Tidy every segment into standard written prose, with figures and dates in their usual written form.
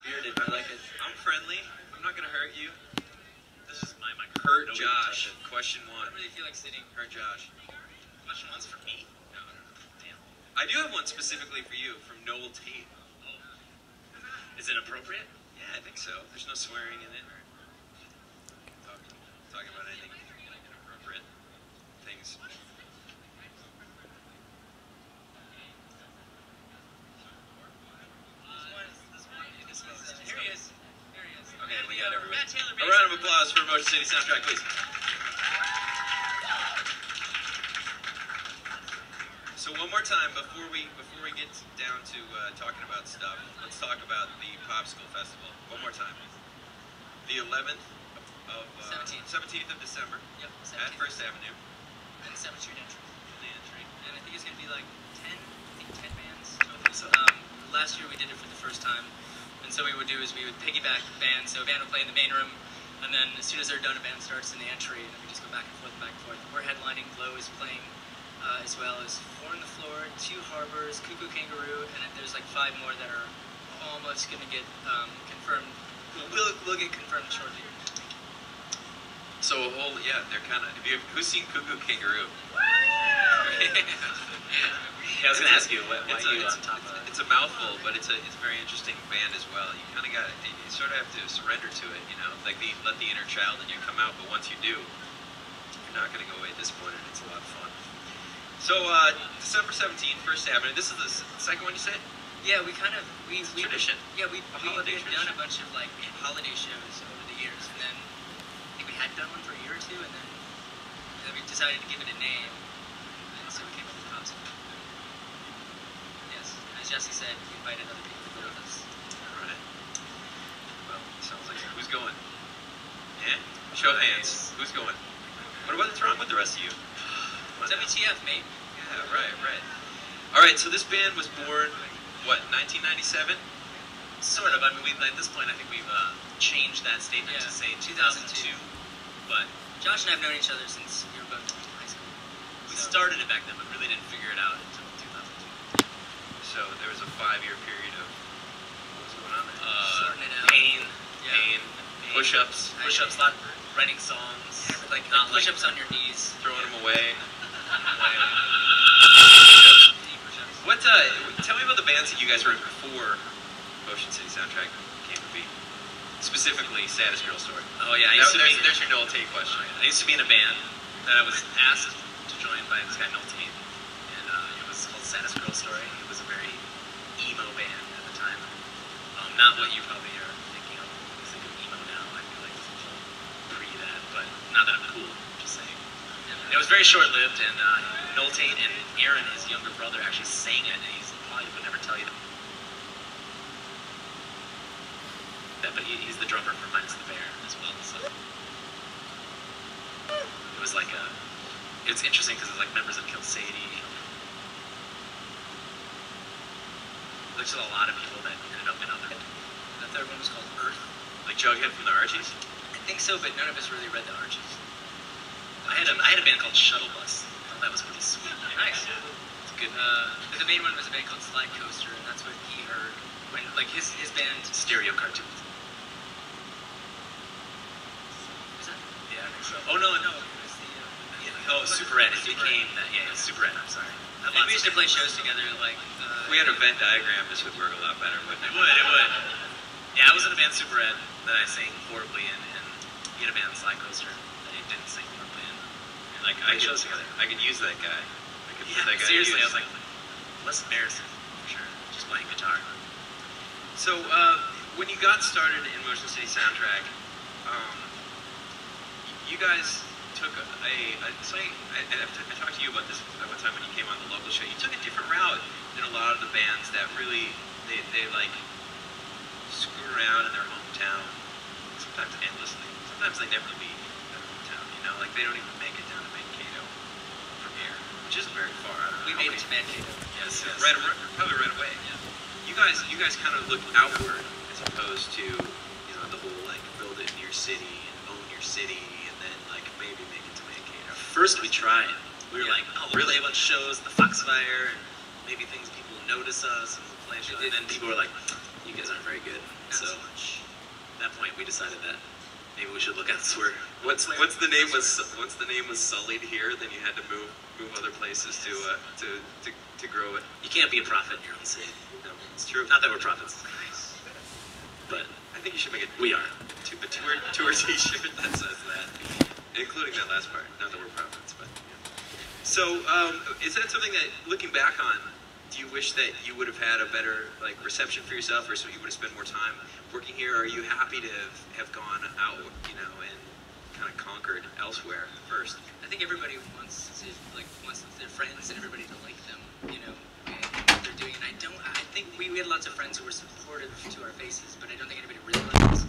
Bearded, I like it. I'm friendly. I'm not gonna hurt you. This is my mic. Hurt Josh. Question 1. I don't really feel like sitting. Hurt Josh. Question 1's for me? No. Damn. I do have one specifically for you from Noel Tate. Oh. Is it appropriate? Yeah, I think so. There's no swearing in it. Talking about anything inappropriate things. Here he is. Okay, we got everybody. Matt Taylor, A round of applause for Motion City Soundtrack, please. So one more time before we get down to talking about stuff, let's talk about the Popsicle Festival. One more time. The 11th of 17th of December. Yep. 17th. At First Avenue. And the 7th Street entry. The entry. And I think it's gonna be like 10 bands. So last year we did it for the first time. And so what we would do is we would piggyback bands. So a band would play in the main room, and then as soon as they're done, a band starts in the entry, and then we just go back and forth, back and forth. We're headlining. Glow is playing, as well as Four on the Floor, Two Harbors, Cuckoo Kangaroo, and there's like 5 more that are almost going to get confirmed. We'll get confirmed shortly. So they're kind of. Who's seen Cuckoo Kangaroo? Yeah, I was going to ask you, why you on top of it? It's a mouthful, but it's a very interesting band as well. You kind of you sort of have to surrender to it, you know, like let the inner child in you come out. But once you do, you're not going to go away disappointed. It's a lot of fun. So December 17th, First Avenue. This is the second one you said? Yeah, we tradition. Yeah, we had tradition. done a bunch of like holiday shows over the years, and then I think we had done one for a year or two, and then we decided to give it a name, and so we came up with Popsicle. Yes, and as Jesse said, we invited other people to go with us. All right. Well, sounds like who's going? Yeah. Show hands. Who's going? What's wrong with the rest of you? WTF, mate? Yeah, right. All right. So this band was born. What, 1997? Sort of. I mean, at this point, I think we've changed that statement to say 2002. But Josh and I have known each other since we were both in high school. We started it back then, but really didn't figure it out until 2002. So there was a 5-year period of what was going on there? Sorting it out. Pain, push-ups, a lot, writing songs, like push-ups on your knees, throwing them away. What? Tell me about the bands that you guys were in before Motion City Soundtrack came to be. Specifically, Saddest Girl Story. Oh yeah, there's your Noel Tate question. I used to be in a band that I was asked to join by this guy Noel Tate, and it was called Saddest Girl Story. It was a very emo band at the time. Not what you probably are thinking of. I think of emo now. I feel like it's a little pre that, but not that I'm cool. Just saying. It was very short-lived, and Noel Tate and Aaron, his younger brother, actually sang it, and he probably would never tell you that, but he's the drummer for Minus the Bear as well, so it was like it's interesting because it's like members of Kill Sadie. There's just a lot of people that ended up in other. The third one was called Earth. Like Jughead from the Archies? I think so, but none of us really read the Archies. I had a band called Shuttle Bus. Oh, that was pretty sweet. Nice. It's good. The main one was a band called Slide Coaster, and that's what he heard when, like, his band. Stereo Cartoons. Was that? Yeah, I think so. Oh no. It was the. Super Ed. It became that. Yeah, Super Ed. I'm sorry. We used to play shows together, like. We had a Venn diagram. This would work a lot better, wouldn't it? It would. Yeah, I was in a band Super Ed that I sang horribly in, and he had a band Slide Coaster that he didn't sing horribly in. Like I could use that guy. Seriously, I was like, less embarrassing for sure. Just playing guitar. So when you got started in Motion City Soundtrack, you guys took I talked to you about this at one time when you came on the local show. You took a different route than a lot of the bands that really they like screw around in their hometown. Sometimes endlessly. Sometimes they never leave their hometown. You know, like they don't even make it down to Mankato from here, which isn't very far. I don't know. We made it to Mankato. Yes. Probably right away. Yeah. You guys kind of look outward as opposed to the whole like build it in your city and own your city and then like maybe make it to Mankato. First we tried. We were like, oh, we'll play a bunch of shows, the Foxfire, and maybe people notice us and we'll play a show. And then people were like, you guys aren't very good. Not So so much. at that point, we decided that maybe we should look elsewhere. Once the name was sullied here, then you had to move other places to grow it. You can't be a prophet in your own city. No, it's true. Not that we're prophets, but I think you should make we are. a tour T-shirt that says that, including that last part. Not that we're prophets, but. So, is that something that, looking back on, do you wish that you would have had a better reception for yourself, or so you would have spent more time working here? Are you happy to have gone out, and kind of conquered elsewhere first? I think everybody wants their friends and everybody to like them, and what they're doing. And I think we had lots of friends who were supportive to our faces, but I don't think anybody really liked us.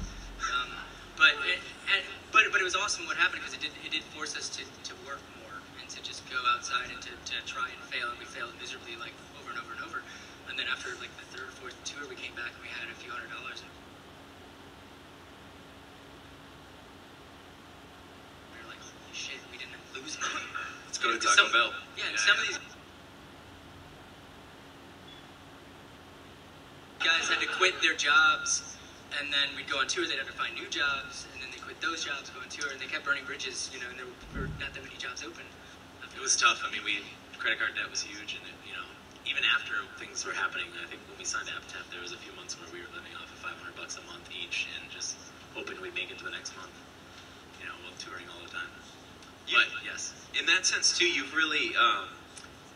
But it was awesome what happened, because it did force us to work more and to just go outside and to try and fail, and we failed miserably over and over and over. And then after the third or fourth tour, we came back and we had a few $100s. And we were like, holy shit, we didn't lose money. Let's go to Taco Bell. Yeah, and some of these guys had to quit their jobs, and then we'd go on tour, they'd have to find new jobs, and then they quit those jobs, go on tour, and they kept burning bridges, and there were not that many jobs open. It was tough. I mean, credit card debt was huge, and even after things were happening, I think when we signed Epitaph, there was a few months where we were living off of $500 a month each, and just hoping we'd make it to the next month. While touring all the time. But yes, in that sense too, you've really,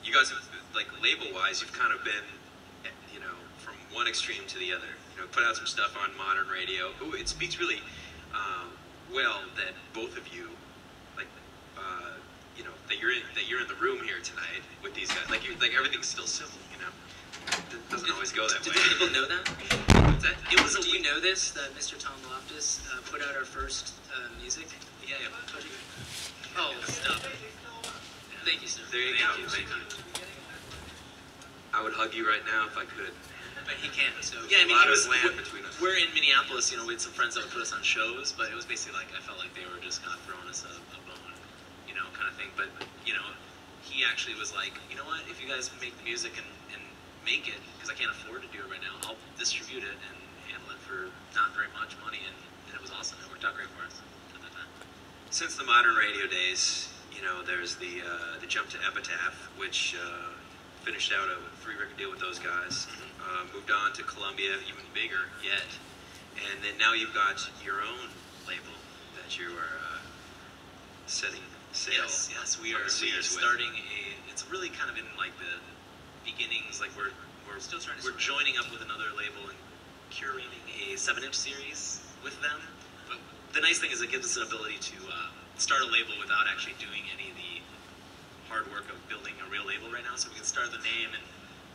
you guys have, label-wise, you've kind of been, from one extreme to the other. Put out some stuff on modern radio. Ooh, it speaks really well that both of you, that you're in the room here tonight with these guys. Everything's still civil, It doesn't always go that way. Did people know that? What's that? Do you know this? That Mr. Tom Loftus put out our first music? yeah. Oh, stop. Thank you, sir. There you go. Thank you. I would hug you right now if I could. But he can't, so... Yeah, I mean, a lot of land between us. We're in Minneapolis, we had some friends that would put us on shows, but it was basically I felt like they were just kind of throwing us a bone, kind of thing. But, he actually was like, you know what, if you guys make the music and make it, because I can't afford to do it right now, I'll distribute it and handle it for not very much money, and it was awesome. It worked out great for us at that time. Since the modern radio days, there's the jump to Epitaph, which finished out a 3-record deal with those guys. Moved on to Columbia, even bigger yet, and then now you've got your own label that you are setting sail. Yes, we are starting it's really kind of in the beginnings. We're still trying to. We're joining up with another label and curating a 7-inch series with them. But the nice thing is it gives us an ability to start a label without actually doing any of the hard work of building a real label right now. So we can start the name and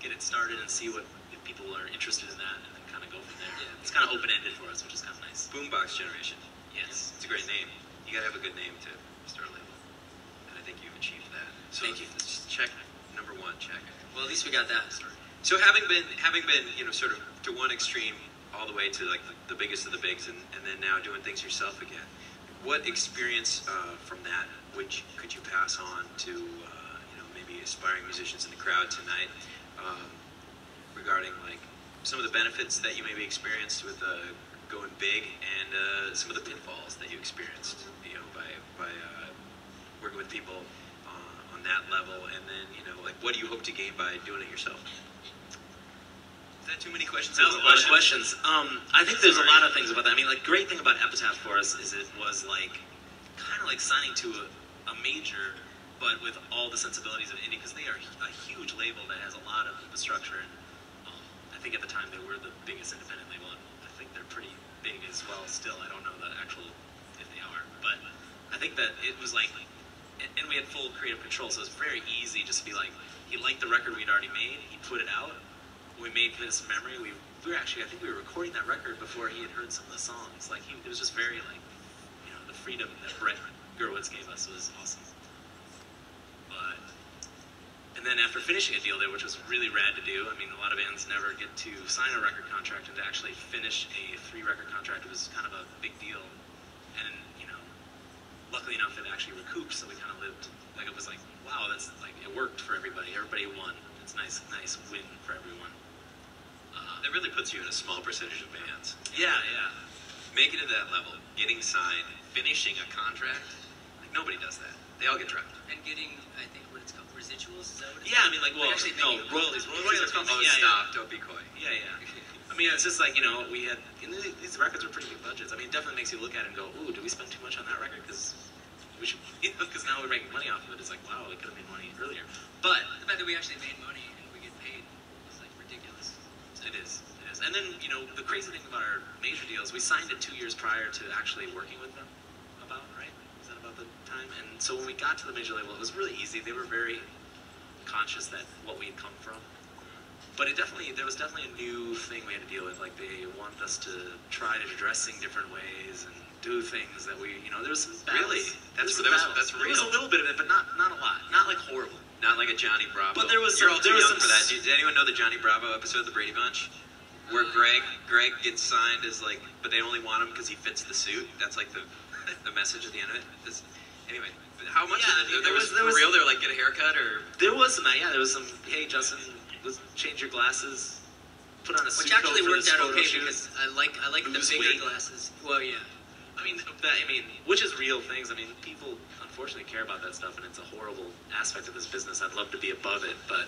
get it started and see if people are interested in that, and then kind of go from there. Yeah, it's kind of open-ended for us, which is kind of nice. Boombox Generation. Yes. It's a great name. You gotta have a good name to start a label. And I think you've achieved that. So Thank you. Check number 1, check. Well, at least we got that started. So having been sort of to one extreme all the way to the biggest of the bigs, and then now doing things yourself again, what experience from that could you pass on to maybe aspiring musicians in the crowd tonight, regarding some of the benefits that you maybe experienced with going big, and some of the pitfalls that you experienced by working with people on that level, and then what do you hope to gain by doing it yourself? Is that too many questions? That was a lot of questions. I think there's a lot of things about that. I mean, great thing about Epitaph for us is it was kind of like signing to a major, but with all the sensibilities of indie, because they are a huge label that has a lot of infrastructure. And I think at the time they were the biggest independent label, and I think they're pretty big as well still. I don't know the actual if they are, but I think that it was and we had full creative control, so it was very easy just to be he liked the record we'd already made, he put it out, we made this memory, we were actually, I think we were recording that record before he had heard some of the songs, it was just very, the freedom that Brett Gurwitz gave us was awesome. But, and then after finishing a deal there, which was really rad to do, I mean, a lot of bands never get to sign a record contract, and to actually finish a 3-record contract was kind of a big deal, and, luckily enough, it actually recouped, so we kind of lived, it was wow, that's, it worked for everybody won. It's nice win for everyone. That really puts you in a small percentage of bands. Yeah, yeah. Making it to that level, getting signed, finishing a contract, like nobody does that. They all get dropped. And getting, I think, what it's called, residuals? Is that what it's Yeah, I called? mean, like, well, actually no, making royalties. Oh, Royalties are called. Yeah, stop! Don't be coy. Yeah, yeah. I mean, it's just like, you know, we had, and these records are pretty big budgets. I mean, it definitely makes you look at it and go, ooh, did we spend too much on that record? Because we should, because now we're making money off of it. It's like, wow, we could have made money earlier. But The fact that we actually made money and we get paid is, like, ridiculous. it is. And then, you know, the crazy thing about our major deals, we signed it 2 years prior to actually working with them about, right? Was that about the time? And so when we got to the major label, it was really easy. They were very conscious that what we had come from. But there was definitely a new thing we had to deal with. Like, they wanted us to try to dress in different ways and do things that we, you know, there was some battles. Really? That's There real. was a little bit of it, but not a lot. Not like horrible. Not like a Johnny Bravo. But there was You're some- all too there was young some for that. s- Did anyone know the Johnny Bravo episode of the Brady Bunch? Where Greg gets signed as like, but they only want him because he fits the suit. That's like the message at the end of it. Anyway, but how much Yeah, of it? there was- for real? They were like, get a haircut or There was some, yeah, there was some, hey, Justin, let's change your glasses, put on a suit Which actually coat for worked this out photo okay shoot. because I like the Lose bigger weight. glasses. Well, yeah. I mean, which is real things. I mean, people unfortunately care about that stuff, and it's a horrible aspect of this business. I'd love to be above it, but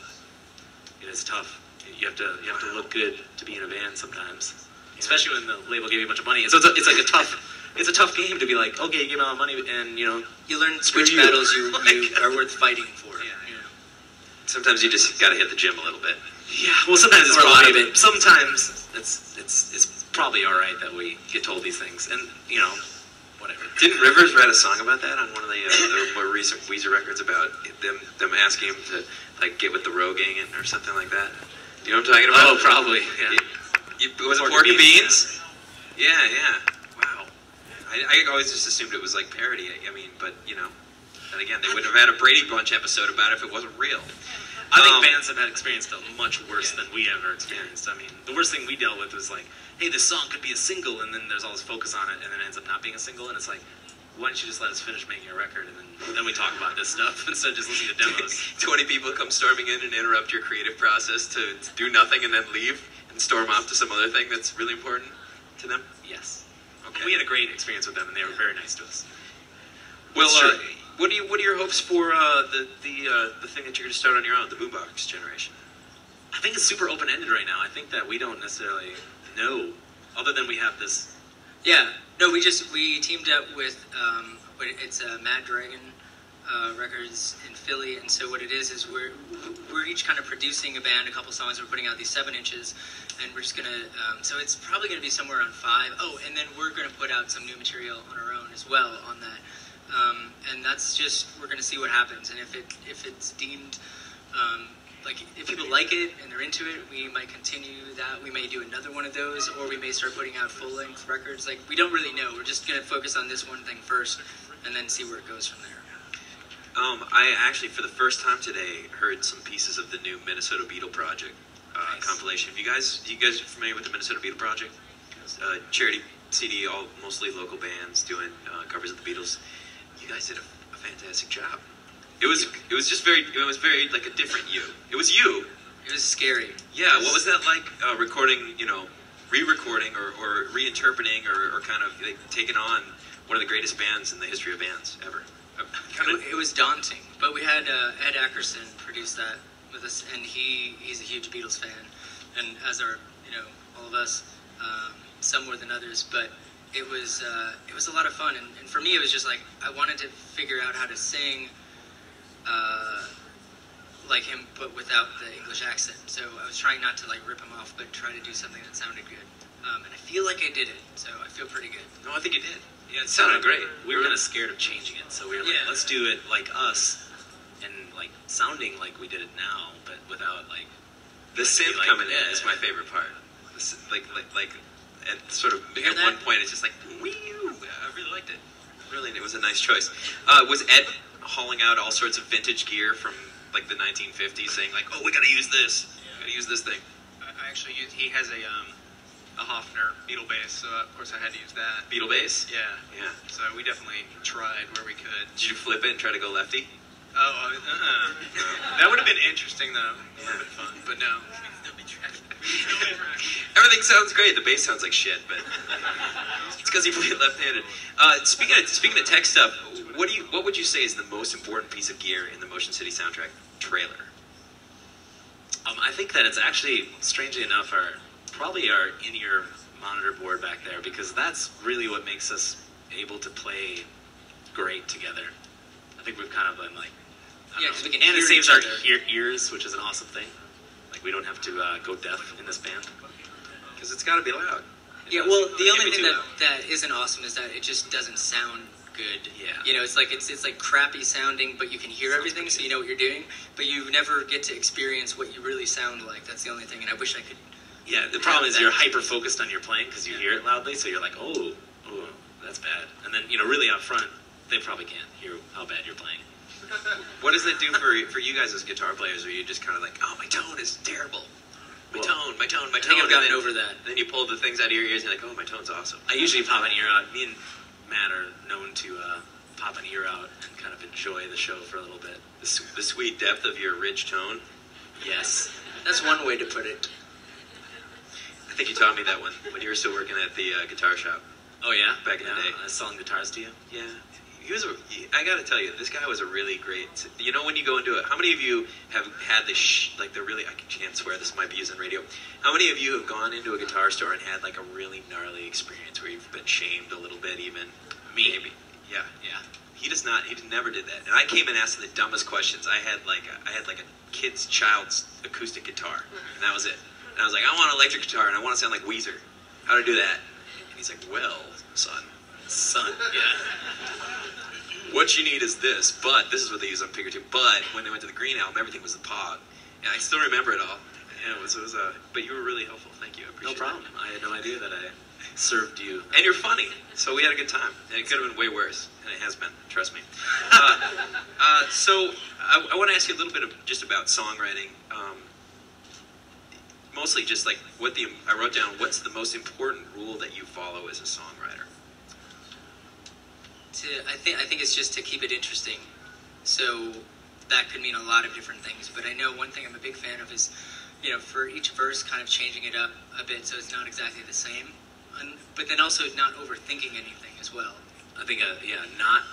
it is tough. You have to look good to be in a band sometimes, especially when the label gave you a bunch of money. So it's like a tough game to be like, okay, you give me all the money, and you know, You learn Screw which you. battles you are worth fighting for. sometimes you just gotta hit the gym a little bit. yeah. Well, sometimes it's Or a lot probably of it. sometimes it's probably all right that we get told these things, and you know, whatever. Didn't Rivers write a song about that on one of the more recent Weezer records about them asking him to like get with the Roe gang or something like that? Do you know what I'm talking about? Oh, probably. Yeah. Was it Pork Pork and and Beans? Yeah, yeah. Wow. I always just assumed it was like parody. I mean, but you know, and again, they wouldn't have had a Brady Bunch episode about it if it wasn't real. I think bands have had experienced it much worse than we ever experienced. I mean, the worst thing we dealt with was like, hey, this song could be a single, and then there's all this focus on it, and then it ends up not being a single, and it's like, why don't you just let us finish making a record, and then we talk about this stuff instead of just listening to demos. 20 people come storming in and interrupt your creative process to do nothing and then leave and storm off to some other thing that's really important to them? Yes. Okay. We had a great experience with them, and they were very nice to us. Well, That's true. what are your hopes for the thing that you're going to start on your own, the boombox generation? I think it's super open-ended right now. I think that we don't necessarily know, other than we have this. Yeah. No, we teamed up with it's Mad Dragon Records in Philly, and so what it is we're each kind of producing a band, a couple songs. We're putting out these 7-inches, and we're just gonna. So it's probably gonna be somewhere around 5. Oh, and then we're gonna put out some new material on our own as well on that. And that's just we're gonna see what happens, and if it's deemed. Like, if people like it and they're into it, we might continue that. We may do another one of those, or we may start putting out full-length records. Like, we don't really know. We're just going to focus on this one thing first, and then see where it goes from there. I actually, for the first time today, heard some pieces of the new Minnesota Beetle Project Nice. compilation. You guys are familiar with the Minnesota Beetle Project? Charity CD, all mostly local bands doing covers of the Beatles. You guys did a fantastic job. It was very like a different you. It was you. It was scary. Yeah. What was that like? Recording, re-recording or reinterpreting or kind of like, taking on one of the greatest bands in the history of bands ever. It was daunting, but we had Ed Ackerson produce that with us, and he's a huge Beatles fan, and as are all of us, some more than others. But it was a lot of fun, and for me it was just like I wanted to figure out how to sing like him, but without the English accent. So I was trying not to like rip him off, but try to do something that sounded good. And I feel like I did it, so I feel pretty good. No, I think you did. Yeah, it sounded great. We were kind of scared of changing it, so we were like, Yeah. let's do it like us, and like sounding like we did it now, but without like The synth like, coming in yeah. is my favorite part. Like at sort of hear at that? one point it's just like wee. I really liked it. Really, it was a nice choice. Was Ed hauling out all sorts of vintage gear from like the 1950s, saying like, "Oh, we gotta use this. We gotta use this thing." I actually use, he has a Hofner Beetle bass, so of course I had to use that. Beetle bass. Yeah, Yeah. so we definitely tried where we could. Did you flip it and try to go lefty? Oh, that would have been interesting though. It would have been fun, but no. Everything sounds great. The bass sounds like shit, but it's because you play it left-handed. Speaking of tech stuff, what would you say is the most important piece of gear in the Motion City soundtrack trailer? I think that it's actually, strangely enough, probably our in-ear monitor board back there, because that's really what makes us able to play great together. I think we've kind of been like, because we can and it hear saves each our other. ears, which is an awesome thing. Like we don't have to go deaf in this band. Because it's got to be loud. Yeah, well, the It only can't be thing too that isn't awesome is that it just doesn't sound good. Yeah. You know, it's like crappy sounding, but you can hear everything, so you know what you're doing, but you never get to experience what you really sound like. That's the only thing, and I wish I could. Yeah, the problem is you're hyper-focused on your playing because you hear it loudly, so you're like, oh, that's bad. And then, really up front, they probably can't hear how bad you're playing. What does that do for you guys as guitar players? Are you just kind of like, oh, my tone is terrible. My tone. I think I've gotten over that. And then you pull the things out of your ears and you're like, oh, my tone's awesome. I usually pop an ear out. Me and Matt are known to pop an ear out and kind of enjoy the show for a little bit. The sweet depth of your rich tone. Yes. That's one way to put it. I think you taught me that when you were still working at the guitar shop. Oh, yeah? Back in the day. I was selling guitars to you? Yeah. I gotta tell you, this guy was a really great. You know, when you go into it, how many of you have had this? The really, I can't swear this might be used in radio. How many of you have gone into a guitar store and had like a really gnarly experience where you've been shamed a little bit, even? Me? Maybe. Yeah. He does not. He never did that. And I came and asked him the dumbest questions. I had like a kid's child's acoustic guitar, and that was it. And I was like, I want an electric guitar, and I want to sound like Weezer. How to do that? And he's like, well, son, Yeah. what you need is this, but this is what they use on Figure 2. But when they went to the Green album, everything was the Pog. Yeah, I still remember it all. Yeah, it was but you were really helpful. Thank you. I appreciate No problem. it. I had no idea that I served you. And you're funny, so we had a good time. And it could have been way worse, and it has been. Trust me. So I want to ask you a little bit just about songwriting. Mostly just like I wrote down what's the most important rule that you follow as a songwriter. I think it's just to keep it interesting. So that could mean a lot of different things. But I know one thing I'm a big fan of is, for each verse, kind of changing it up a bit so it's not exactly the same. But then also not overthinking anything as well. I think, not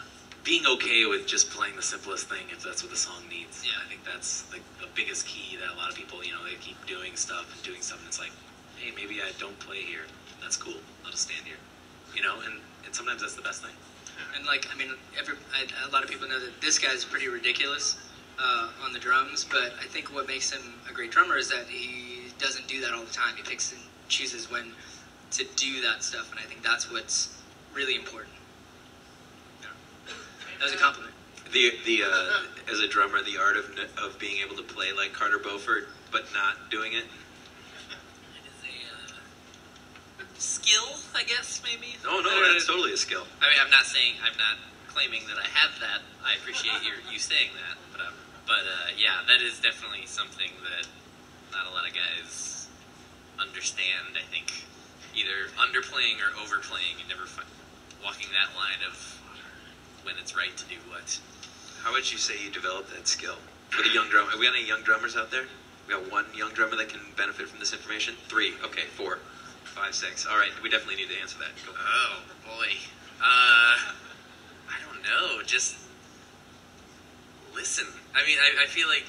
being okay with just playing the simplest thing if that's what the song needs. Yeah, I think that's the biggest key that a lot of people, they keep doing stuff, and it's like, hey, maybe I don't play here. That's cool. I'll just stand here. And sometimes that's the best thing. And a lot of people know that this guy's pretty ridiculous on the drums, but I think what makes him a great drummer is that he doesn't do that all the time. He picks and chooses when to do that stuff, and I think that's what's really important. Yeah. That was a compliment. As a drummer, the art of being able to play like Carter Beauford, but not doing it. It is a skill, I guess, maybe. No, that's totally a skill. I mean, I'm not claiming that I have that. I appreciate you saying that, but yeah, that is definitely something that not a lot of guys understand. I think either underplaying or overplaying. You never walking that line of when it's right to do what. How would you say you developed that skill for the young drummer? Have we got any young drummers out there? We got one young drummer that can benefit from this information. 3, okay, 4, 5, 6. All right, we definitely need to answer that. Go. Oh boy, I don't know. Just listen. I mean, I feel like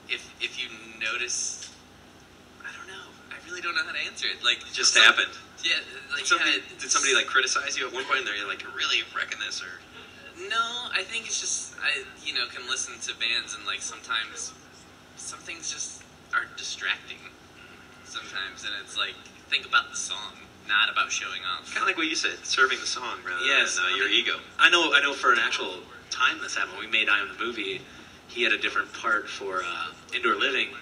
if you notice, I don't know. I really don't know how to answer it. Like, It just happened. Yeah, like Did somebody like criticize you at one point? And they're like, "You're really wrecking this," or? No, I think it's just I can listen to bands and like sometimes some things just are distracting. Sometimes, and it's like think about the song, not about showing off. Kind of like what you said, serving the song rather than your ego. I know for an actual time this happened. When we made I Am the Movie, he had a different part for Indoor Living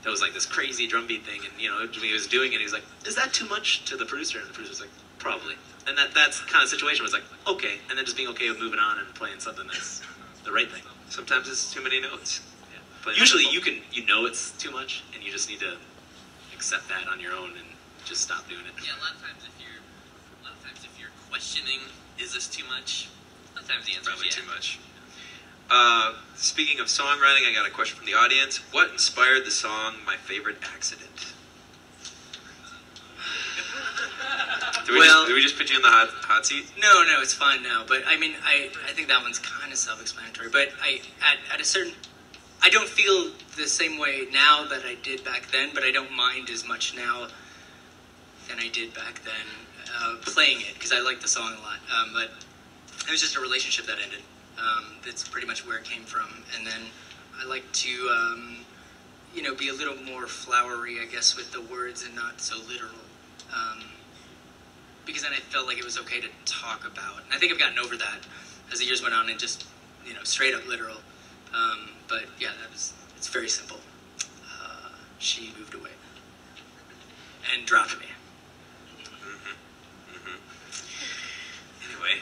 that was like this crazy drum beat thing, and when he was doing it, he was like, is that too much to the producer? And the producer was like, probably. And that's the kind of situation was like, okay, and then just being okay with moving on and playing something that's the right thing. Sometimes it's too many notes. Yeah. Usually it's too much, and you just need to accept that on your own and just stop doing it. Yeah, a lot of times if you're questioning, is this too much? A lot of times the answer Probably is yeah. too much. Speaking of songwriting, I got a question from the audience. What inspired the song "My Favorite Accident"? Did we just put you in the hot seat? No, it's fine now. But I mean, I think that one's kind of self-explanatory. But at a certain, I don't feel the same way now that I did back then. But I don't mind as much now than I did back then playing it because I like the song a lot. But it was just a relationship that ended. That's pretty much where it came from. And then I like to, be a little more flowery, I guess, with the words and not so literal. Because then I felt like it was okay to talk about. And I think I've gotten over that as the years went on and just, straight up literal. But yeah, it's very simple. She moved away and dropped me. Anyway,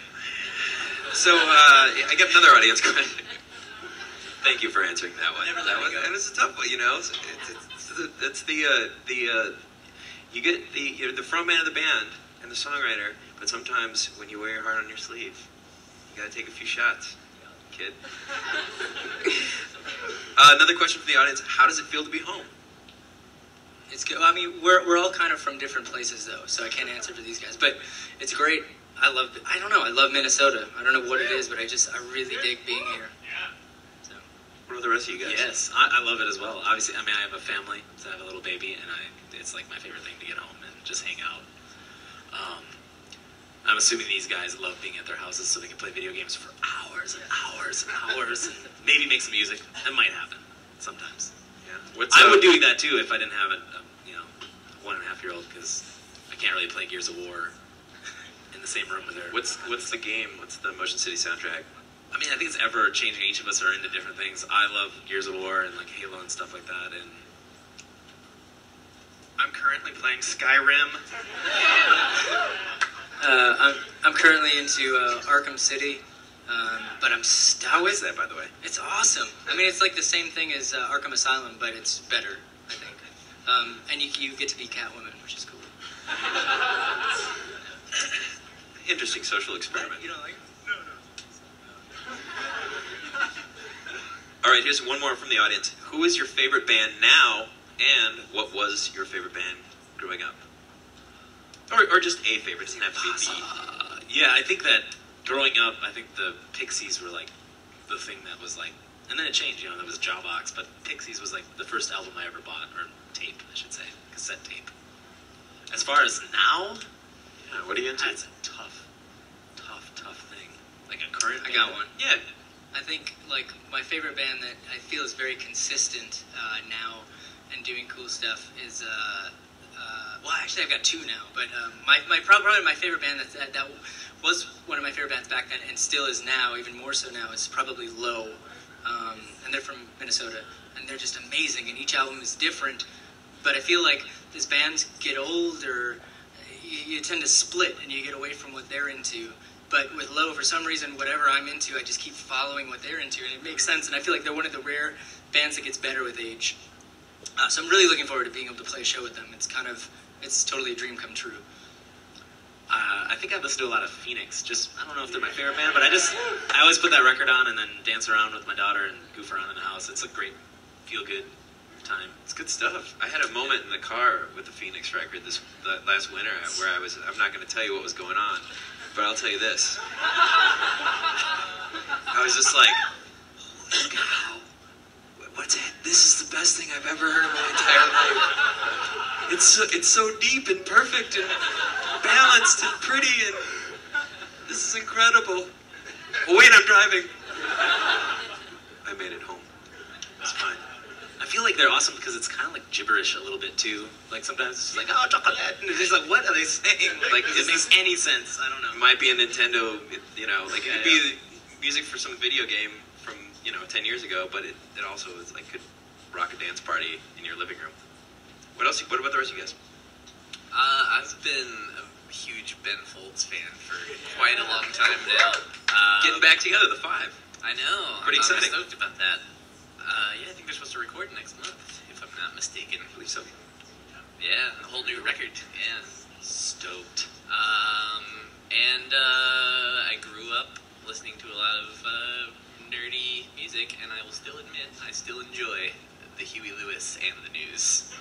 so I got another audience question. Thank you for answering that one. And it's a tough one, It's you get you're the frontman of the band and the songwriter, but sometimes when you wear your heart on your sleeve, you got to take a few shots, kid. Another question from the audience: how does it feel to be home? It's good. I mean, we're all kind of from different places, though, so I can't answer for these guys. But it's great. I love Minnesota. I don't know what it is, but I really dig being here. So. What about the rest of you guys? Yes, I love it as well. Obviously, I mean, I have a family, so I have a little baby, and it's like my favorite thing to get home and just hang out. I'm assuming these guys love being at their houses so they can play video games for hours and hours and hours and maybe make some music. That might happen sometimes. Yeah. I would do that too if I didn't have a 1.5-year-old because I can't really play Gears of War in the same room with her. What's the game? What's the Motion City soundtrack? I mean, I think it's ever changing. Each of us are into different things. I love Gears of War and like Halo and stuff like that. And I'm currently playing Skyrim. I'm currently into Arkham City, but I'm stuck. How is that, by the way? It's awesome. I mean, it's like the same thing as Arkham Asylum, but it's better, I think. And you get to be Catwoman, which is cool. Interesting social experiment. You don't like it? All right, here's one more from the audience. Who is your favorite band now, and what was your favorite band growing up? Or just a favorite, doesn't have to be the... Yeah, I think that growing up, I think the Pixies were like the thing that was like, and then it changed, that was Jawbox, but Pixies was like the first album I ever bought, or tape, I should say, cassette tape. As far as now, what are you into? That's a tough thing. Like a current I got one. Yeah. I think, like, my favorite band that I feel is very consistent now and doing cool stuff is, well, actually I've got two now, but probably my favorite band that was one of my favorite bands back then and still is now, even more so now, is probably Low. And they're from Minnesota, and they're just amazing, and each album is different, but I feel like as bands get older, you tend to split, and you get away from what they're into. But with Low, for some reason, whatever I'm into, I just keep following what they're into, and it makes sense. And I feel like they're one of the rare bands that gets better with age. So I'm really looking forward to being able to play a show with them. It's totally a dream come true. I think I listen to a lot of Phoenix. I don't know if they're my favorite band, but I always put that record on and then dance around with my daughter and goof around in the house. It's a great, feel-good time. It's good stuff. I had a moment in the car with the Phoenix record last winter where I'm not going to tell you what was going on, but I'll tell you this. I was just like, holy cow. This is the best thing I've ever heard in my entire life. It's so deep and perfect and balanced and pretty, and this is incredible. Oh, wait, I'm driving. I made it home. It's fine. I feel like they're awesome because it's kind of like gibberish a little bit too. Like sometimes it's just like, oh, chocolate, and it's just like, what are they saying? Like, it makes any sense. I don't know. It might be a Nintendo, like it could be music for some video game from 10 years ago, but it also is like could rock a dance party in your living room. What about the rest of you guys? I've been a huge Ben Folds fan for quite a long time now. Getting back together, the five. I know. Pretty exciting. I'm stoked about that. Yeah, I think they're supposed to record next month, if I'm not mistaken. I believe so. Yeah, a whole new record. Yeah. Stoked. And I grew up listening to a lot of nerdy music, and I will still admit I still enjoy the Huey Lewis and the News.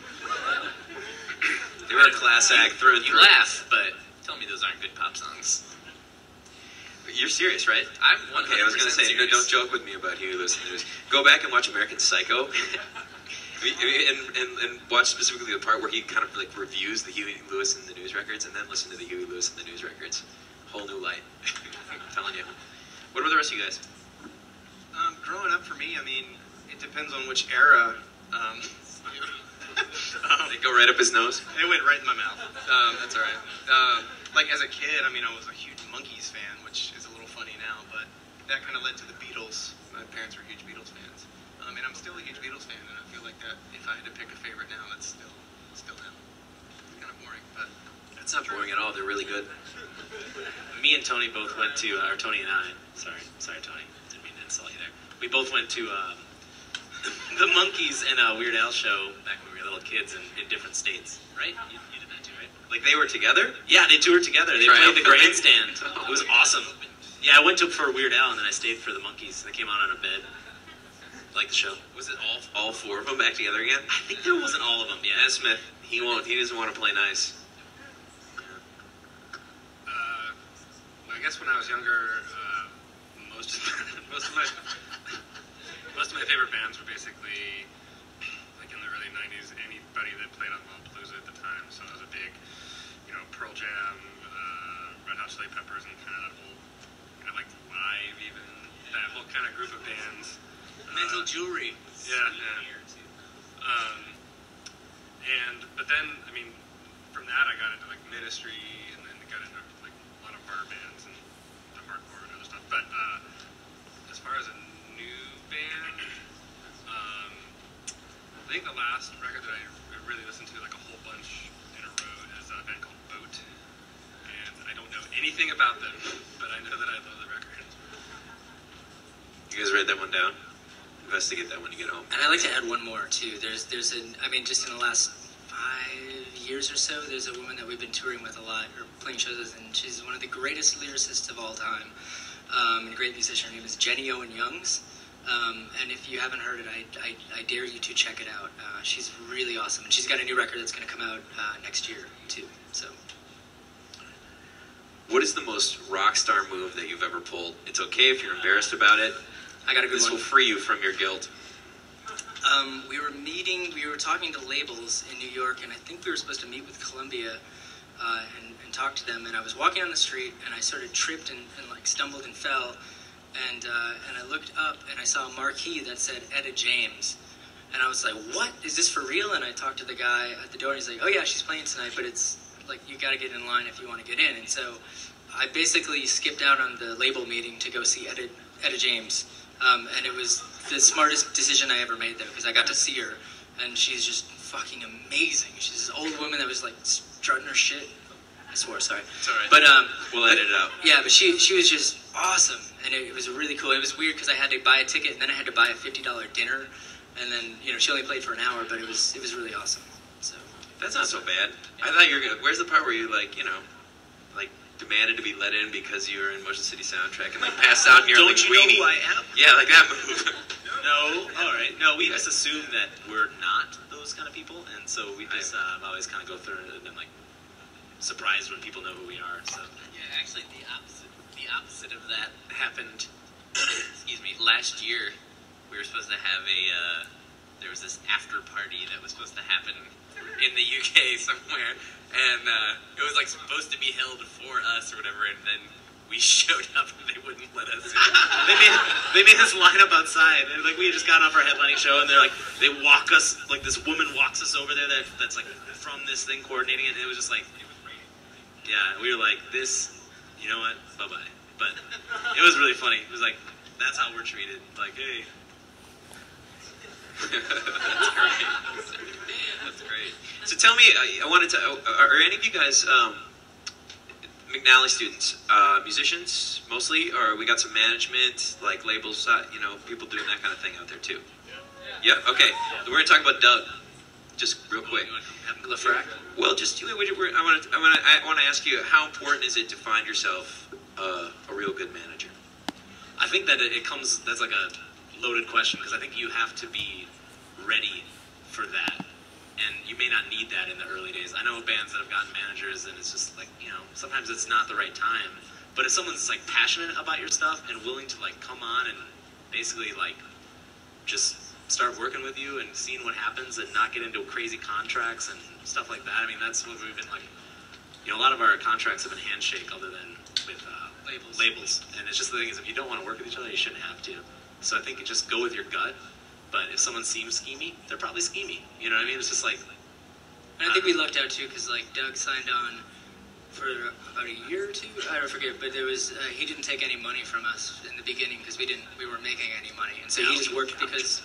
They were a class act through and You through. laugh, but tell me those aren't good pop songs. You're serious, right? I'm 100% Okay, I was going to say, serious. don't joke with me about Huey Lewis and the News. Go back and watch American Psycho. and watch specifically the part where he kind of like reviews the Huey Lewis and the News records, and then listen to the Huey Lewis and the News records. Whole new light. I'm telling you. What about the rest of you guys? Growing up for me, I mean, it depends on which era. They go right up his nose. It went right in my mouth. That's all right. Like as a kid, I mean, I was a huge Monkees fan, which is a little funny now, but that kind of led to the Beatles. My parents were huge Beatles fans, and I'm still a huge Beatles fan. And I feel like that if I had to pick a favorite now, that's still them. It's kind of boring, but That's not boring at all. They're really good. Me and Tony both went to, or Tony and I, sorry Tony, didn't mean to insult you there. We both went to the Monkees and Weird Al show back when we were little kids in different states, right? You did that too, right? Like they were together? Yeah, they toured together. They played the grandstand. It was awesome. Oh. Yeah, I went to for Weird Al and then I stayed for the Monkees. They came out on a bed. Like the show. Was it all four of them back together again? I think there wasn't all of them. Yeah. Matt Smith, he doesn't want to play nice. I guess when I was younger, most of my favorite bands were basically like in the early '90s. Anybody that played on Lollapalooza at the time. So I was a big, Pearl Jam, Red Hot Chili Peppers, and kind of that whole, like Live, even that whole kind of group of bands. Mental Jewelry. Yeah. But then, I mean, from that I got into like Ministry, and then got into like a lot of harder bands and hardcore and other stuff. But as far as a new band, I think the last record that I really listened to like a whole bunch in a row is a band called Boat, and I don't know anything about them, but I know that I love the record. You guys write that one down? Investigate that when you get home. And I'd like to add one more too. There's just in the last 5 years or so, there's a woman that we've been touring with a lot, or playing shows with, and she's one of the greatest lyricists of all time, and a great musician. Her name is Jenny Owen Youngs. And if you haven't heard it, I dare you to check it out. She's really awesome, and she's got a new record that's going to come out next year too. So, What is the most rock star move that you've ever pulled? It's okay if you're embarrassed about it. I got a good This one. will free you from your guilt. We were talking to labels in New York, and I think we were supposed to meet with Columbia and talk to them. And I was walking on the street, and I sort of tripped and like stumbled and fell. And I looked up, and I saw a marquee that said Etta James. And I was like, what? Is this for real? And I talked to the guy at the door, and he's like, oh yeah, she's playing tonight, but it's like, you got to get in line if you want to get in. And so I basically skipped out on the label meeting to go see Etta James. And it was the smartest decision I ever made, though, because I got to see her, and she's just fucking amazing. She's this old woman that was like strutting her shit. I swore, sorry. It's all right. But We'll edit it out. yeah, but she was just awesome, and it was really cool. It was weird because I had to buy a ticket, and then I had to buy a $50 dinner, and then she only played for an hour, but it was really awesome. So That's not so bad. I thought you were gonna. Where's the part where you like demanded to be let in because you were in Motion City Soundtrack and like passed out here Don't like you weenie? know who I am? Yeah, like that move. No, all right. No, we just assume that we're not those kind of people, and so we just always kind of go through it and then like surprised when people know who we are. So Yeah, actually, the opposite of that happened. Excuse me. Last year, we were supposed to have there was this after party that was supposed to happen in the UK somewhere, and it was like supposed to be held for us or whatever, and then we showed up and they wouldn't let us in. they made us line up outside, and like we had just gotten off our headlining show, and they're like they walk us like this woman walks us over there that's like from this thing coordinating it, and it was just like, yeah, we were like this, you know what, bye bye. But it was really funny. It was like that's how we're treated. Like, hey. That's great. That's great. So tell me, I wanted to. Are any of you guys McNally students, musicians mostly, or we got some management, like labels, people doing that kind of thing out there too? Yeah. Okay. We're gonna talk about Doug, just real quick. Lafrac? Well, just I want to ask you, how important is it to find yourself a real good manager? I think that it comes, that's like a loaded question because I think you have to be ready for that. And you may not need that in the early days. I know bands that have gotten managers and it's just like, sometimes it's not the right time. But if someone's like passionate about your stuff and willing to like come on and basically like just start working with you and seeing what happens and not get into crazy contracts and stuff like that. I mean, that's what we've been like, a lot of our contracts have been handshake other than with labels. And it's just the thing is if you don't want to work with each other, you shouldn't have to. So I think you just go with your gut. But if someone seems schemy, they're probably schemy. You know what I mean? It's just like... And I think we lucked out too, because like Doug signed on for about a year or two. I don't forget, but there was he didn't take any money from us in the beginning because we weren't making any money, and so he just worked because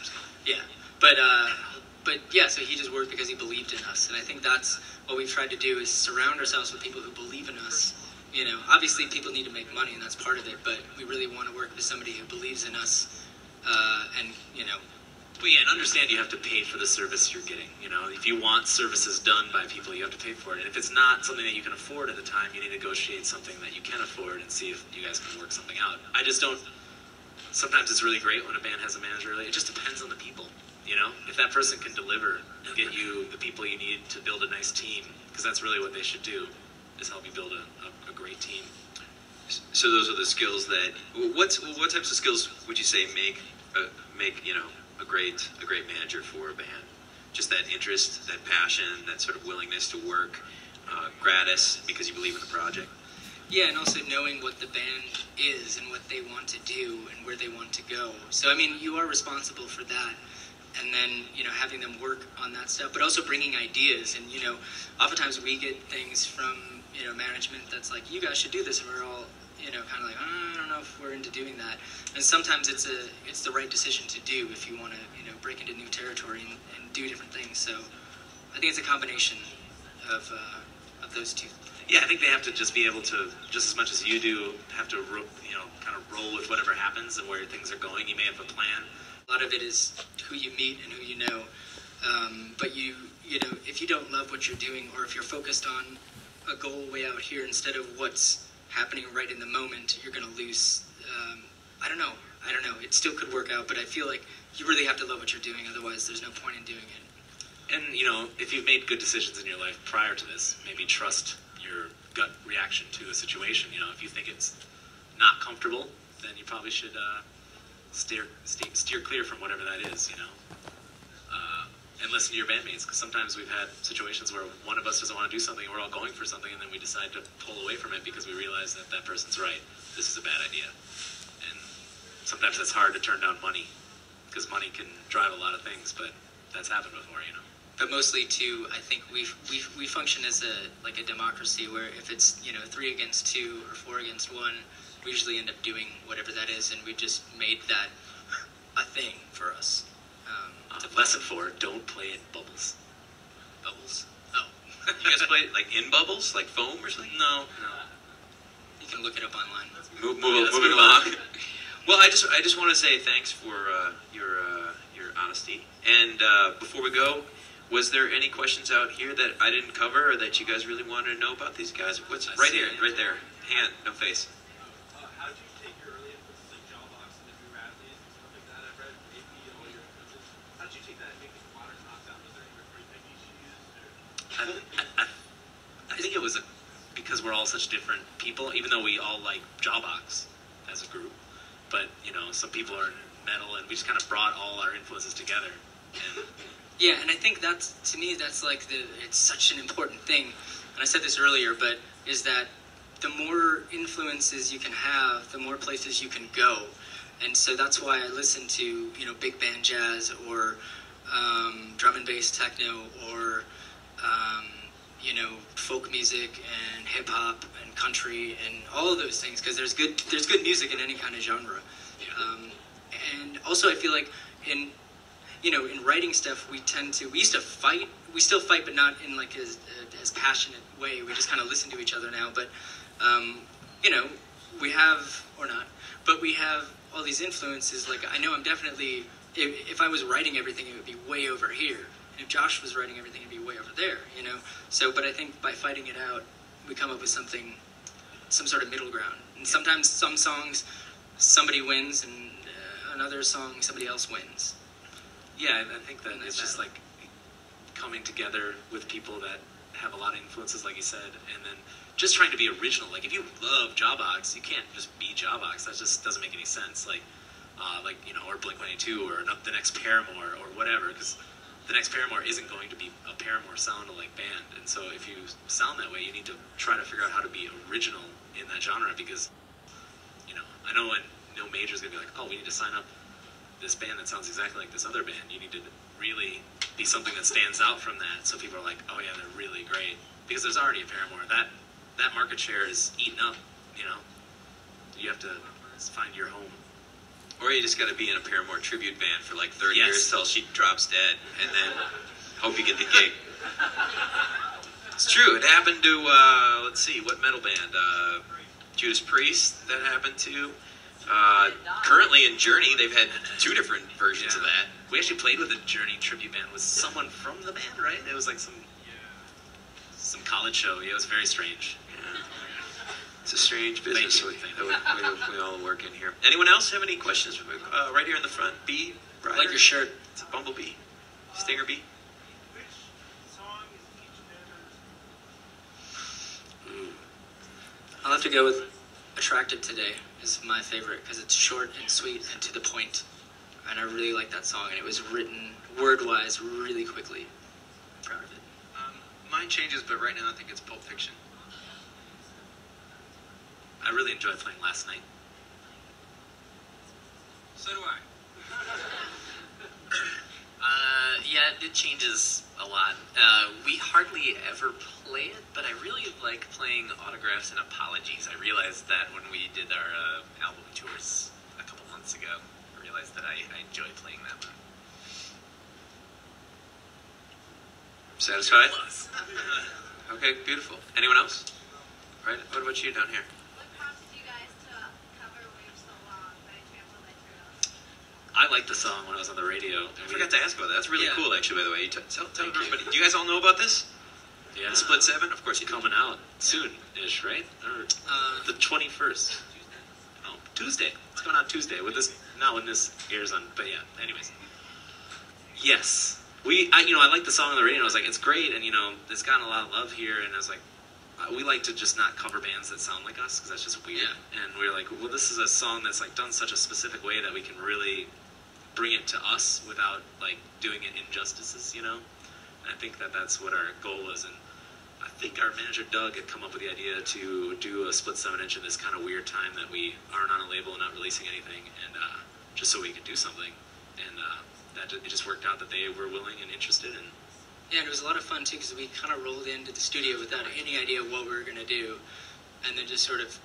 so he just worked because he believed in us, and I think that's what we've tried to do is surround ourselves with people who believe in us. Obviously people need to make money, and that's part of it, but we really want to work with somebody who believes in us, and. Well, yeah, and understand you have to pay for the service you're getting. If you want services done by people, you have to pay for it. And if it's not something that you can afford at the time, you need to negotiate something that you can afford and see if you guys can work something out. I just don't... Sometimes it's really great when a band has a manager. It just depends on the people, If that person can deliver and get you the people you need to build a nice team, because that's really what they should do, is help you build a great team. So those are the skills that... What types of skills would you say make a great manager for a band? Just that interest, that passion, that sort of willingness to work gratis because you believe in the project. Yeah, and also knowing what the band is and what they want to do and where they want to go. So, I mean, you are responsible for that. And then, having them work on that stuff, but also bringing ideas. And, oftentimes we get things from, management that's like, you guys should do this. And we're all, kind of like, I don't know if we're into doing that. And sometimes it's the right decision to do if you want to, break into new territory and do different things. So I think it's a combination of those two things. Yeah, I think they have to just be able to, just as much as you do, have to, kind of roll with whatever happens and where things are going. You may have a plan. A lot of it is who you meet and who you know. But if you don't love what you're doing, or if you're focused on a goal way out here instead of what's happening right in the moment, you're going to lose. I don't know. It still could work out, but I feel like you really have to love what you're doing. Otherwise, there's no point in doing it. And, if you've made good decisions in your life prior to this, maybe trust your gut reaction to a situation. If you think it's not comfortable, then you probably should steer clear from whatever that is, and listen to your bandmates, because sometimes we've had situations where one of us doesn't want to do something, and we're all going for something, and then we decide to pull away from it because we realize that that person's right. This is a bad idea. And sometimes it's hard to turn down money, because money can drive a lot of things, but that's happened before, But mostly, too, I think we function as a democracy where if it's 3 against 2 or 4 against 1, we usually end up doing whatever that is, and we just made that a thing for us. Lesson 4: don't play in bubbles. Bubbles? Oh, You guys play like in bubbles, like foam or something? No. You can look it up online. Moving along. Well, I just want to say thanks for your honesty. And before we go, was there any questions out here that I didn't cover or that you guys really wanted to know about these guys? What's right here, right there? Hand, no face. How did you take your early influences like Jawbox and the New Radleys and stuff like that? I've read AP all your influences. How did you take that and make it a modern pop sound? Was there any recording techniques you used? I think it was because we're all such different people, even though we all like Jawbox as a group. But, some people are metal, and we just kind of brought all our influences together. And yeah, and I think to me, that's like it's such an important thing. And I said this earlier, but is that the more influences you can have, the more places you can go. And so that's why I listen to, big band jazz or drum and bass techno or, folk music and hip hop and country and all of those things, because there's good music in any kind of genre. And also I feel like in writing stuff, we used to fight. We still fight, but not in like as passionate way. We just kind of listen to each other now. But, we have, or not, but we have all these influences. Like, I know I'm definitely, if I was writing everything, it would be way over here. And if Josh was writing everything, it'd be way over there, So, but I think by fighting it out, we come up with some sort of middle ground. And sometimes some songs, somebody wins, and I another song, somebody else wins. Yeah, I think that it's just like coming together with people that have a lot of influences, like you said, and then just trying to be original. Like if you love Jawbox, you can't just be Jawbox. That just doesn't make any sense. Like you know, or Blink-182, or the next Paramore, or whatever, because the next Paramore isn't going to be a Paramore sound-alike band. And so if you sound that way, you need to try to figure out how to be original in that genre, because, you know, I know when no major's going to be like, oh, we need to sign up this band that sounds exactly like this other band. You need to really be something that stands out from that, so people are like, oh yeah, they're really great. Because there's already a Paramore. That market share is eaten up, you know. You have to find your home. Or you just got to be in a Paramore tribute band for like 30 Yes. years till she drops dead, and then hope you get the gig. It's true. It happened to, let's see, what metal band? Judas Priest, that happened to. Currently in Journey, they've had 2 different versions of that. We actually played with a Journey tribute band with someone from the band, right? It was like some college show. Yeah, it was very strange. Yeah. It's a strange business Thank you. that we all work in here. Anyone else have any questions? Right here in the front. B, I like your shirt. It's a Bumblebee. Stinger Bee. Which song is each banner's? I'll have to go with Attracted Today is my favorite, because it's short and sweet and to the point. And I really like that song, and it was written word-wise really quickly. I'm proud of it. Mine changes, but right now I think it's Pulp Fiction. I really enjoyed playing Last Night. So do I. Yeah, it changes a lot. We hardly ever play it, but I really like playing Autographs and Apologies. I realized that when we did our album tours a couple months ago. I realized that I enjoy playing that one. Satisfied? Plus. Okay, beautiful. Anyone else? All right, what about you down here? What prompted you guys to cover Wave So Long by Trampled by Turtles? I liked the song when I was on the radio. I forgot to ask about that. That's really Yeah. cool, actually, by the way. Tell everybody. Do you guys all know about this? Yeah. The Split 7? Of course you do. Coming out soon-ish, right? Or the 21st. Oh, Tuesday. It's going out Tuesday. With this, not when this airs on, but yeah. Anyways, yes, I liked the song on the radio. And I was like, it's great, and it's gotten a lot of love here. And I was like, we like to just not cover bands that sound like us, because that's just weird. Yeah. And we were like, well, this is a song that's like done such a specific way that we can really bring it to us without like doing it injustices, And I think that that's what our goal was. And I think our manager Doug had come up with the idea to do a split 7-inch in this kind of weird time that we aren't on a label and not releasing anything, and just so we could do something. And it just worked out that they were willing and interested. And Yeah, and it was a lot of fun too, because we kind of rolled into the studio without any idea what we were going to do, and then just sort of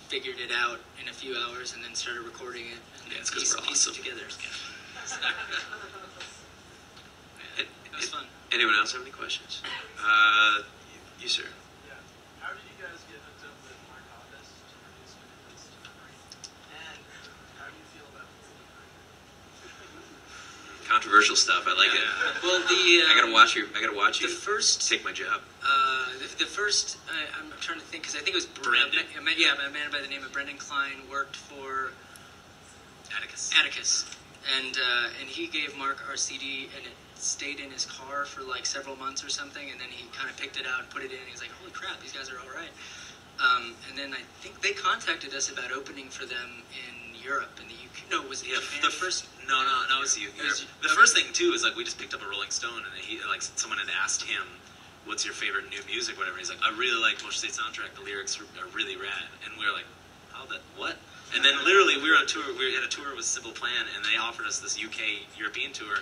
figured it out in a few hours, and then started recording it, and Yeah, it's 'cause we're pieced it awesome. together. It was fun. Anyone else have any questions? You, sir. Yeah. How did you guys get hooked up with Mark Hoppus to produce Minutes to Memory? And how do you feel about Controversial stuff. I like it. Well, I gotta watch you. the first, Take my job. the first, I'm trying to think, because I think it was Brendan. a man by the name of Brendan Klein worked for Atticus, and he gave Mark our CD, and it stayed in his car for like several months or something, and then he kind of picked it out and put it in, and he was like, holy crap, these guys are all right. And then I think they contacted us about opening for them in Europe, in the UK. No, was it Japan first? No, it was you. was- The first thing too is like we just picked up a Rolling Stone, and he someone had asked him, "What's your favorite new music?" Whatever. He's like, "I really like Motion State Soundtrack. The lyrics are really rad." And we were like, "How that? What?" And then literally we were on tour. We had a tour with Simple Plan, and they offered us this UK European tour,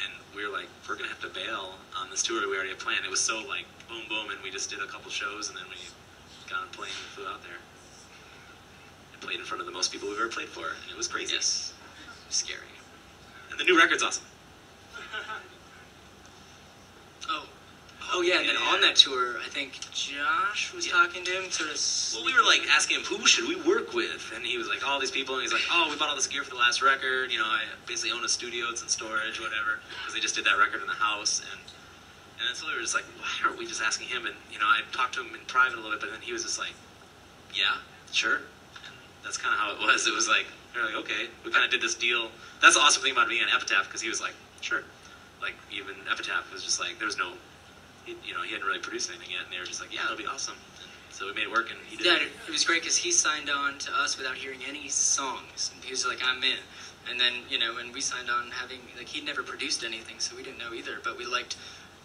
and we were like, "We're gonna have to bail on this tour we already had planned." It was so like boom boom, and we just did a couple shows, and then we got on a plane and flew out there. Played in front of the most people we've ever played for, and it was crazy. Yes. Scary. And the new record's awesome. Oh yeah, and then on that tour, I think Josh was talking to him, sort of. Well, we were like asking him, who should we work with? And he was like, all these people, and he's like, oh, we bought all this gear for the last record, I basically own a studio, it's in storage, whatever, because they just did that record in the house, and then so we were just like, why aren't we just asking him? And, I talked to him in private a little bit, but then he was just like, yeah, sure. And that's kind of how it was. It was like, They're like, okay, we kind of did this deal. That's the awesome thing about being an Epitaph, because he was like, sure. Like, even Epitaph was just like, there was no, he hadn't really produced anything yet, and they were just like, yeah, it'll be awesome. And so we made it work, and he did. Yeah, it was great because he signed on to us without hearing any songs. And he was like, I'm in. And then, and we signed on having, like, he'd never produced anything, so we didn't know either. But we liked,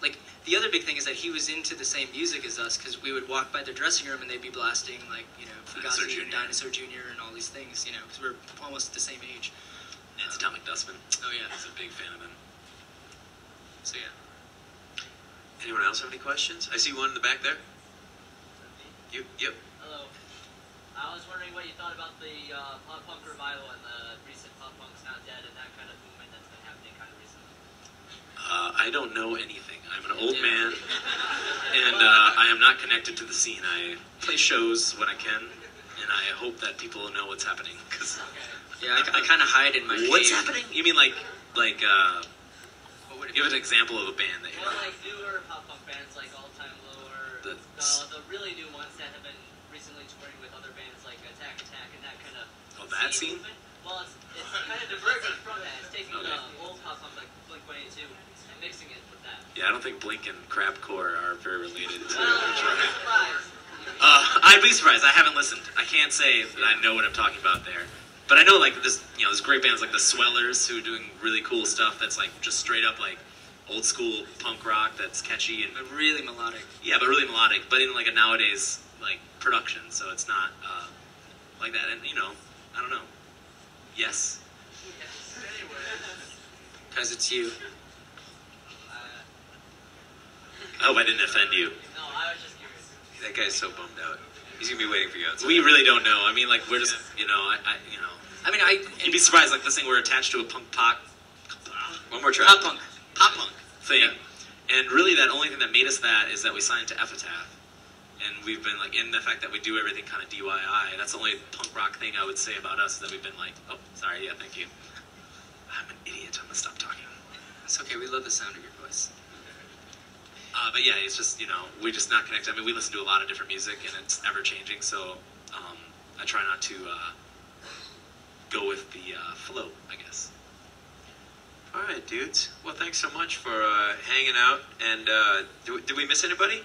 like, the other big thing is that he was into the same music as us, because we would walk by their dressing room and they'd be blasting, like, Fugazi and Dinosaur Jr. and all these things, because we're almost the same age. And it's Atomic Dustman. Oh, yeah. He's a big fan of them. So, yeah. Anyone else have any questions? I see one in the back there. You, yep. Hello. I was wondering what you thought about the pop punk revival and the recent Pop Punk's Not Dead and that kind of movement that's been happening kind of recently. I don't know anything. I'm an old man, and I am not connected to the scene. I play shows when I can, and I hope that people know what's happening. Cause yeah, I kind of hide in my What's cave. happening? You mean like give an example of a band that you Well, know. like newer pop punk bands like All Time Low or the really new ones that have been recently touring with other bands like Attack and that kind of that scene? movement. Well, it's kind of diverging from that. It's taking the old pop punk like Blink-182 and mixing it with that. Yeah, I don't think Blink and Crabcore are very related to Well, each other. surprise. I'd be surprised. I haven't listened. I can't say that I know what I'm talking about there. But I know, like, there's great bands like the Swellers who are doing really cool stuff that's, like, just straight up, like, old school punk rock that's catchy and... But really melodic. Yeah, but really melodic, but in, like, a nowadays, like, production, so it's not, like that. And, I don't know. Yes? Because it's you. I hope I didn't offend you. No, I was just curious. That guy's so bummed out. He's gonna be waiting for you outside. We really don't know. I mean, like, we're just, I mean, you'd be surprised, like, this thing, we're attached to a punk pop... One more try. Pop punk thing. And really, that only thing that made us that is that we signed to Epitaph. And we've been, like, in the fact that we do everything kind of DIY. That's the only punk rock thing I would say about us, is that we've been like, oh, sorry, yeah, thank you. I'm an idiot. I'm going to stop talking. It's okay. We love the sound of your voice. But yeah, it's just, we're just not connected. I mean, we listen to a lot of different music, and it's ever-changing, so I try not to go with the flow, I guess. All right, dudes. Well, thanks so much for hanging out. And did we miss anybody?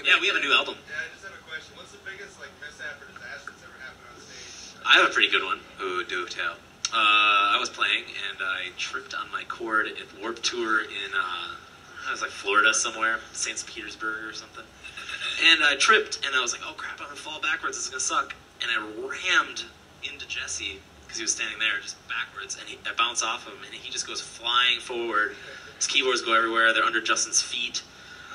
Yeah, we have a new album. Yeah, I just have a question. What's the biggest mishap or disaster that's ever happened on stage? I have a pretty good one. Ooh, do tell. I was playing, and I tripped on my cord at Warped Tour in, I was like Florida somewhere, St. Petersburg or something. And I tripped, and I was like, oh crap, I'm gonna fall backwards, this is gonna suck. And I rammed into Jesse, because he was standing there just backwards, and I bounce off him, and he just goes flying forward. His keyboards go everywhere, they're under Justin's feet.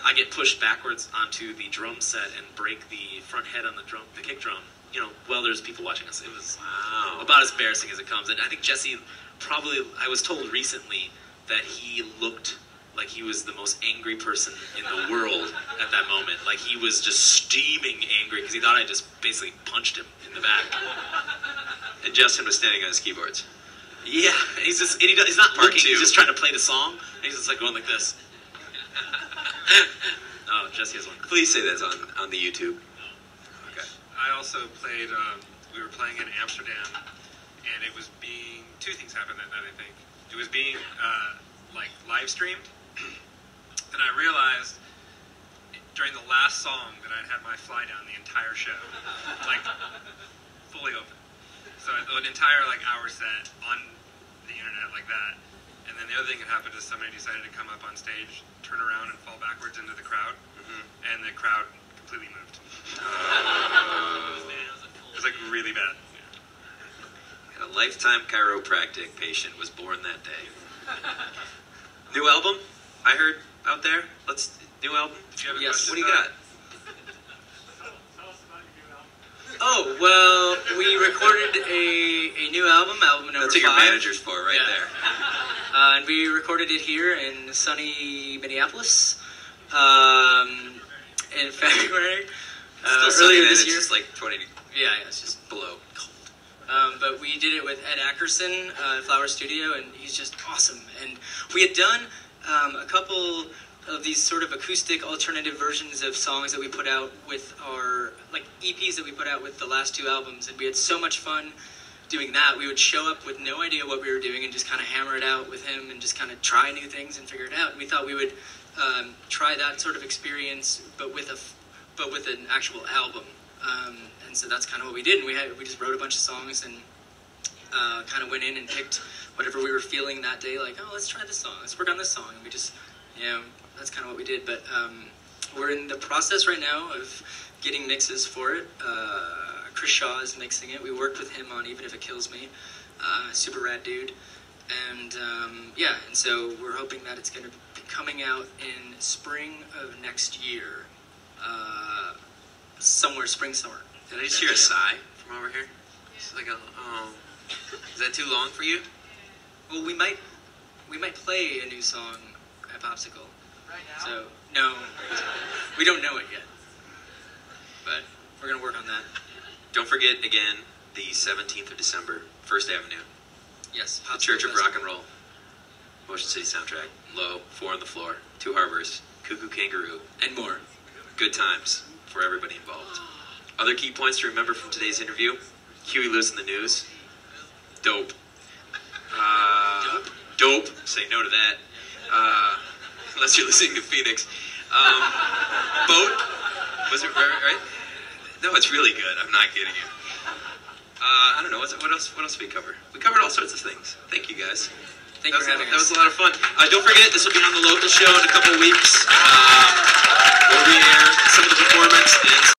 I get pushed backwards onto the drum set and break the front head on the kick drum. Well, there's people watching us. It was about as embarrassing as it comes. And I think Jesse I was told recently that he looked like he was the most angry person in the world at that moment. Like, he was just steaming angry because he thought I just basically punched him in the back. And Justin was standing on his keyboards. Yeah, he's not parking, he's just trying to play the song, and he's just like going like this. Oh, Jesse has one. Please say that's on the YouTube. Okay. I also played, we were playing in Amsterdam, and it was two things happened that night, I think. It was being, live streamed, and I realized during the last song that I'd had my fly down the entire show, fully open. So an entire, hour set on the internet like that. And then the other thing that happened is somebody decided to come up on stage, turn around, and fall backwards into the crowd. And the crowd completely moved. It was really bad. And a lifetime chiropractic patient was born that day. New album? I heard out there. New album? Do you have a Yes. question? What do you got? Oh, well, we recorded a new album number 5. That's what your manager's for, right there. And we recorded it here in sunny Minneapolis in February. Earlier this year. It's just 20 Yeah, it's just below. cold. But we did it with Ed Ackerson at Flower Studio, and he's just awesome. And we had done a couple of these sort of acoustic alternative versions of songs that we put out with our like EPs that we put out with the last 2 albums, and we had so much fun doing that. We would show up with no idea what we were doing and just kind of hammer it out with him and just kind of try new things and figure it out. And we thought we would try that sort of experience, but with an actual album. And so that's kind of what we did. And we just wrote a bunch of songs and kind of went in and picked whatever we were feeling that day. Like, oh, let's try this song. Let's work on this song. And we just, that's kind of what we did. But we're in the process right now of getting mixes for it. Chris Shaw is mixing it. We worked with him on Even If It Kills Me. Super rad dude. And and so we're hoping that it's going to be coming out in spring of next year. Somewhere, spring, summer. Did I just hear a sigh from over here? It's like is that too long for you? Well, we might play a new song at Popsicle. Right now? So no, we don't know it yet, but we're gonna work on that. Don't forget again the 17th of December, First Avenue, Yes, the Church of Rock and Roll, Motion City soundtrack, Low, Four on the Floor, Two Harbors, Cuckoo Kangaroo, and more. Good times for everybody involved. Other key points to remember from today's interview: Huey Lewis in the News, dope. Dope. Say no to that. Unless you're listening to Phoenix. Boat. Was it right? No, it's really good. I'm not kidding you. I don't know. What else did we cover? We covered all sorts of things. Thank you, guys. Thank you for having us. That was a lot of fun. Don't forget, this will be on the local show in a couple of weeks. We'll re-air some of the performance and